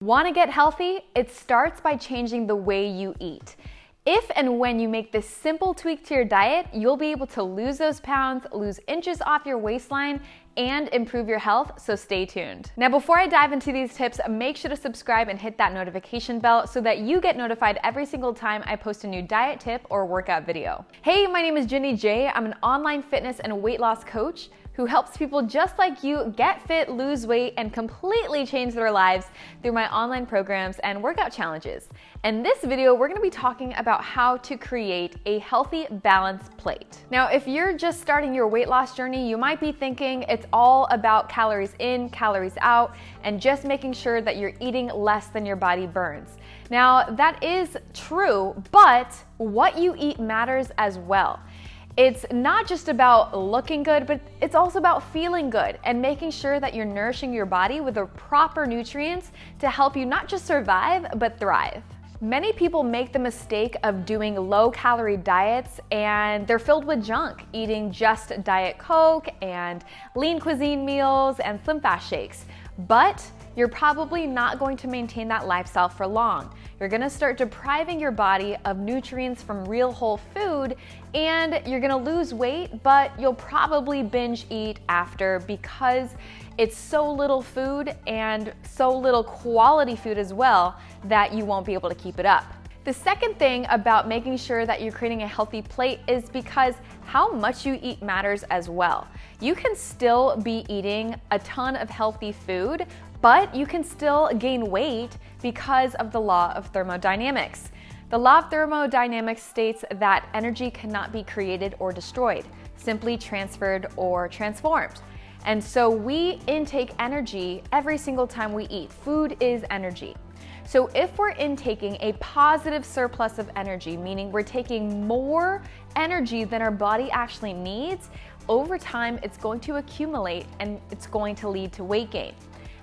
Want to get healthy? It starts by changing the way you eat. If and when you make this simple tweak to your diet, you'll be able to lose those pounds, lose inches off your waistline, and improve your health, so stay tuned. Now, before I dive into these tips, make sure to subscribe and hit that notification bell so that you get notified every single time I post a new diet tip or workout video. Hey, my name is Ginny J. I'm an online fitness and weight loss coach who helps people just like you get fit, lose weight, and completely change their lives through my online programs and workout challenges. In this video, we're gonna be talking about how to create a healthy, balanced plate. Now, if you're just starting your weight loss journey, you might be thinking it's all about calories in, calories out, and just making sure that you're eating less than your body burns. Now, that is true, but what you eat matters as well. It's not just about looking good, but it's also about feeling good and making sure that you're nourishing your body with the proper nutrients to help you not just survive, but thrive. Many people make the mistake of doing low-calorie diets and they're filled with junk, eating just Diet Coke and lean cuisine meals and Slim Fast shakes. But you're probably not going to maintain that lifestyle for long. You're gonna start depriving your body of nutrients from real whole food, and you're gonna lose weight, but you'll probably binge eat after because it's so little food and so little quality food as well that you won't be able to keep it up. The second thing about making sure that you're creating a healthy plate is because how much you eat matters as well. You can still be eating a ton of healthy food, but you can still gain weight because of the law of thermodynamics. The law of thermodynamics states that energy cannot be created or destroyed, simply transferred or transformed. And so we intake energy every single time we eat. Food is energy. So if we're intaking a positive surplus of energy, meaning we're taking more energy than our body actually needs, over time it's going to accumulate and it's going to lead to weight gain.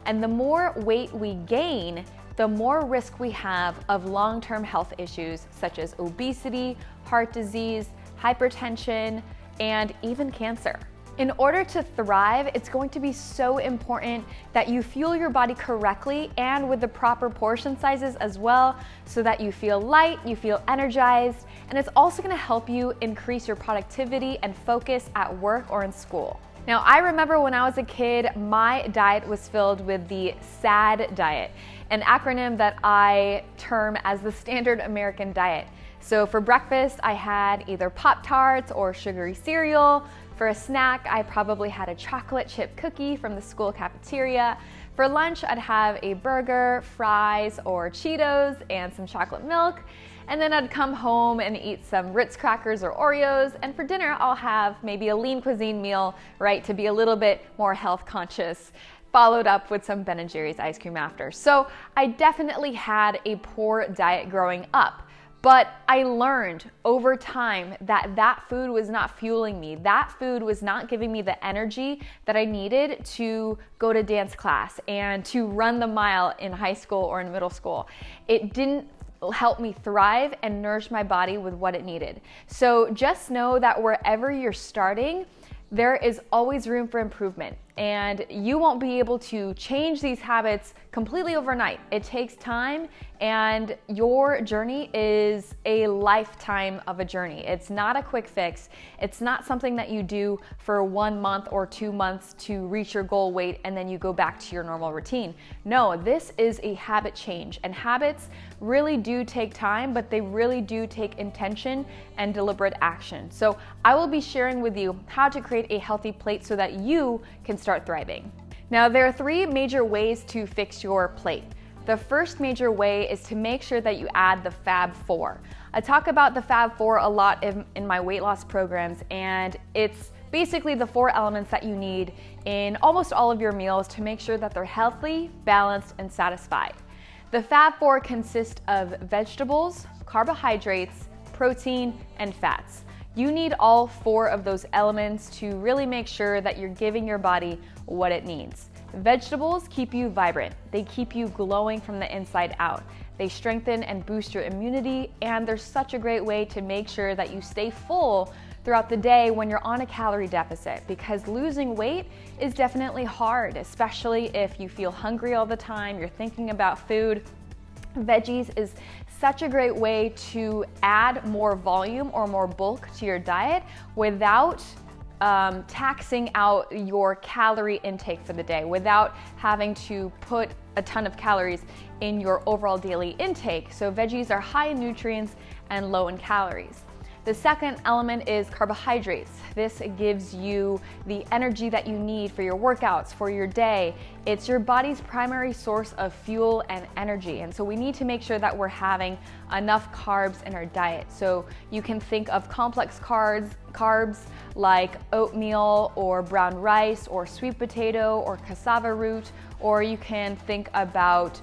And the more weight we gain, the more risk we have of long-term health issues such as obesity, heart disease, hypertension, and even cancer. In order to thrive, it's going to be so important that you fuel your body correctly and with the proper portion sizes as well, so that you feel light, you feel energized, and it's also gonna help you increase your productivity and focus at work or in school. Now, I remember when I was a kid, my diet was filled with the SAD diet, an acronym that I term as the standard American diet. So for breakfast, I had either Pop-Tarts or sugary cereal. For a snack, I probably had a chocolate chip cookie from the school cafeteria. For lunch, I'd have a burger, fries, or Cheetos, and some chocolate milk. And then I'd come home and eat some Ritz crackers or Oreos. And for dinner, I'll have maybe a lean cuisine meal, right, to be a little bit more health conscious, followed up with some Ben & Jerry's ice cream after. So I definitely had a poor diet growing up. But I learned over time that that food was not fueling me. That food was not giving me the energy that I needed to go to dance class and to run the mile in high school or in middle school. It didn't help me thrive and nourish my body with what it needed. So just know that wherever you're starting, there is always room for improvement, and you won't be able to change these habits completely overnight. It takes time, and your journey is a lifetime of a journey. It's not a quick fix. It's not something that you do for 1 month or 2 months to reach your goal weight and then you go back to your normal routine. No, this is a habit change, and habits really do take time, but they really do take intention and deliberate action. So I will be sharing with you how to create a healthy plate so that you can start thriving. Now, there are 3 major ways to fix your plate. The first major way is to make sure that you add the Fab 4. I talk about the Fab 4 a lot in my weight loss programs, and it's basically the 4 elements that you need in almost all of your meals to make sure that they're healthy, balanced, and satisfied. The Fab 4 consists of vegetables, carbohydrates, protein, and fats. You need all 4 of those elements to really make sure that you're giving your body what it needs. Vegetables keep you vibrant. They keep you glowing from the inside out. They strengthen and boost your immunity, and they're such a great way to make sure that you stay full throughout the day when you're on a calorie deficit, because losing weight is definitely hard, especially if you feel hungry all the time, you're thinking about food. Veggies is such a great way to add more volume or more bulk to your diet without taxing out your calorie intake for the day, without having to put a ton of calories in your overall daily intake. So veggies are high in nutrients and low in calories. The second element is carbohydrates. This gives you the energy that you need for your workouts, for your day. It's your body's primary source of fuel and energy. And so we need to make sure that we're having enough carbs in our diet. So you can think of complex carbs like oatmeal or brown rice or sweet potato or cassava root, or you can think about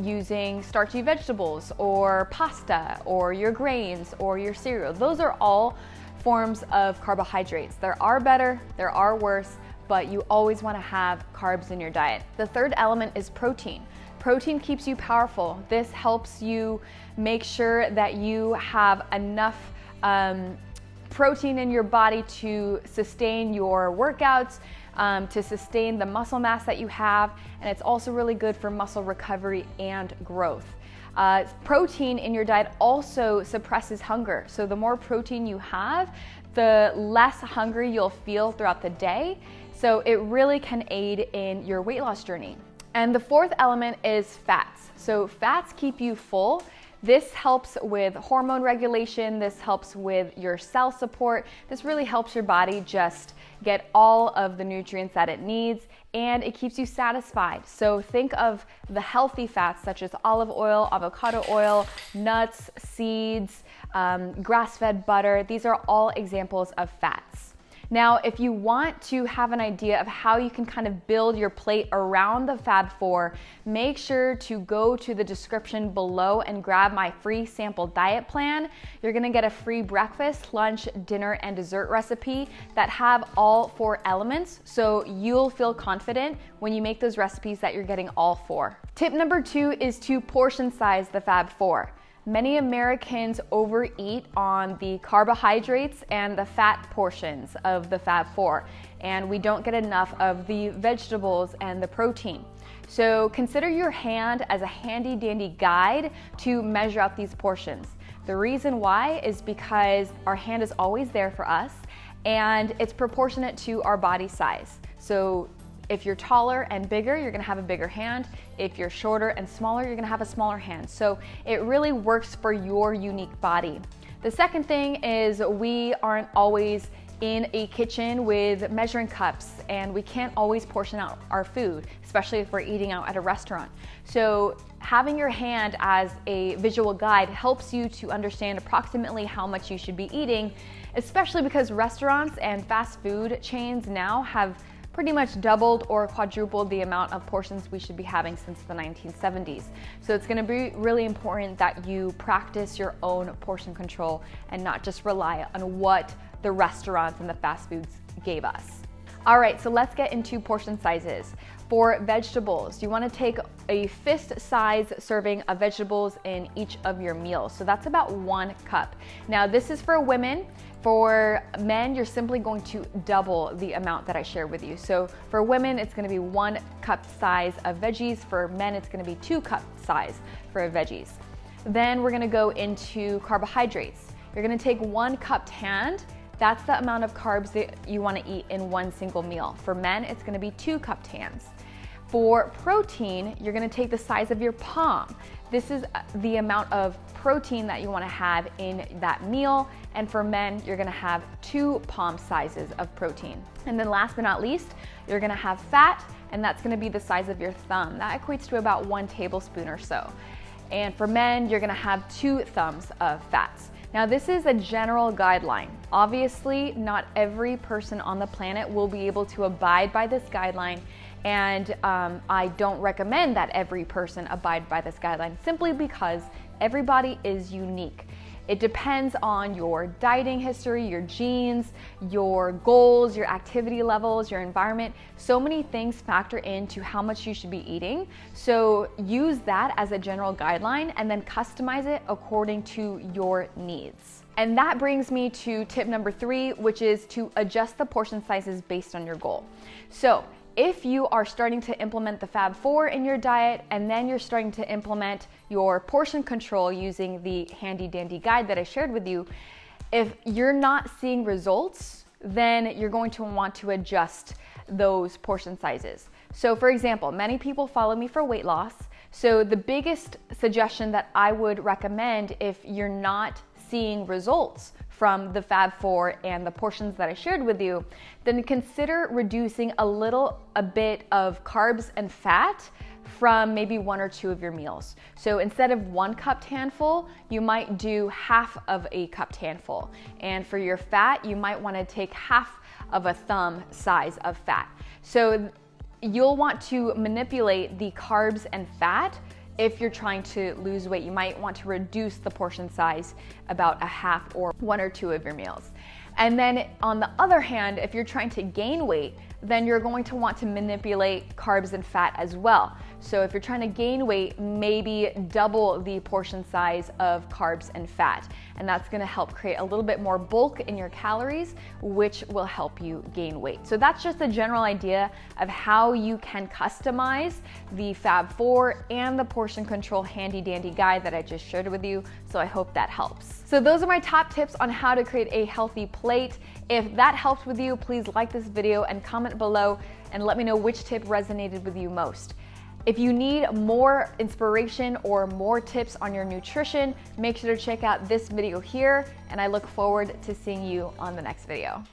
using starchy vegetables or pasta or your grains or your cereal. Those are all forms of carbohydrates. There are better, there are worse, but you always want to have carbs in your diet. The third element is protein. Protein keeps you powerful. This helps you make sure that you have enough protein in your body to sustain your workouts, to sustain the muscle mass that you have, and it's also really good for muscle recovery and growth. Protein in your diet also suppresses hunger. So the more protein you have, the less hungry you'll feel throughout the day. So it really can aid in your weight loss journey. And the fourth element is fats. So fats keep you full. This helps with hormone regulation. This helps with your cell support. This really helps your body just get all of the nutrients that it needs, and it keeps you satisfied. So think of the healthy fats such as olive oil, avocado oil, nuts, seeds, grass-fed butter. These are all examples of fats. Now, if you want to have an idea of how you can kind of build your plate around the Fab Four, make sure to go to the description below and grab my free sample diet plan. You're gonna get a free breakfast, lunch, dinner, and dessert recipe that have all 4 elements, so you'll feel confident when you make those recipes that you're getting all 4. Tip number 2 is to portion size the Fab Four. Many Americans overeat on the carbohydrates and the fat portions of the Fab Four, and we don't get enough of the vegetables and the protein. So consider your hand as a handy dandy guide to measure out these portions. The reason why is because our hand is always there for us, and it's proportionate to our body size. So if you're taller and bigger, you're gonna have a bigger hand. If you're shorter and smaller, you're gonna have a smaller hand. So it really works for your unique body. The second thing is we aren't always in a kitchen with measuring cups, and we can't always portion out our food, especially if we're eating out at a restaurant. So having your hand as a visual guide helps you to understand approximately how much you should be eating, especially because restaurants and fast food chains now have pretty much doubled or quadrupled the amount of portions we should be having since the 1970s. So it's gonna be really important that you practice your own portion control and not just rely on what the restaurants and the fast foods gave us. All right, so let's get into portion sizes. For vegetables, you wanna take a fist-size serving of vegetables in each of your meals. So that's about 1 cup. Now this is for women. For men, you're simply going to double the amount that I share with you. So for women, it's gonna be 1 cup size of veggies. For men, it's gonna be 2 cup size for veggies. Then we're gonna go into carbohydrates. You're gonna take 1 cupped hand. That's the amount of carbs that you wanna eat in 1 single meal. For men, it's gonna be 2 cupped hands. For protein, you're gonna take the size of your palm. This is the amount of protein that you wanna have in that meal. And for men, you're gonna have 2 palm sizes of protein. And then last but not least, you're gonna have fat, and that's gonna be the size of your thumb. That equates to about 1 tablespoon or so. And for men, you're gonna have 2 thumbs of fats. Now this is a general guideline. Obviously, not every person on the planet will be able to abide by this guideline, and I don't recommend that every person abide by this guideline simply because everybody is unique. It depends on your dieting history, your genes, your goals, your activity levels, your environment. So many things factor into how much you should be eating. So use that as a general guideline and then customize it according to your needs. And that brings me to tip number 3, which is to adjust the portion sizes based on your goal. So if you are starting to implement the Fab 4 in your diet, and then you're starting to implement your portion control using the handy dandy guide that I shared with you, if you're not seeing results, then you're going to want to adjust those portion sizes. So for example, many people follow me for weight loss. So the biggest suggestion that I would recommend if you're not seeing results from the Fab 4 and the portions that I shared with you, then consider reducing a bit of carbs and fat from maybe 1 or 2 of your meals. So instead of 1 cupped handful, you might do half of a cupped handful. And for your fat, you might want to take half of a thumb size of fat. So you'll want to manipulate the carbs and fat. If you're trying to lose weight, you might want to reduce the portion size about a half or 1 or 2 of your meals. And then on the other hand, if you're trying to gain weight, then you're going to want to manipulate carbs and fat as well. So if you're trying to gain weight, maybe double the portion size of carbs and fat. And that's gonna help create a little bit more bulk in your calories, which will help you gain weight. So that's just a general idea of how you can customize the Fab 4 and the portion control handy dandy guide that I just shared with you. So I hope that helps. So those are my top tips on how to create a healthy plate. If that helped with you, please like this video and comment below and let me know which tip resonated with you most. If you need more inspiration or more tips on your nutrition, make sure to check out this video here, and I look forward to seeing you on the next video.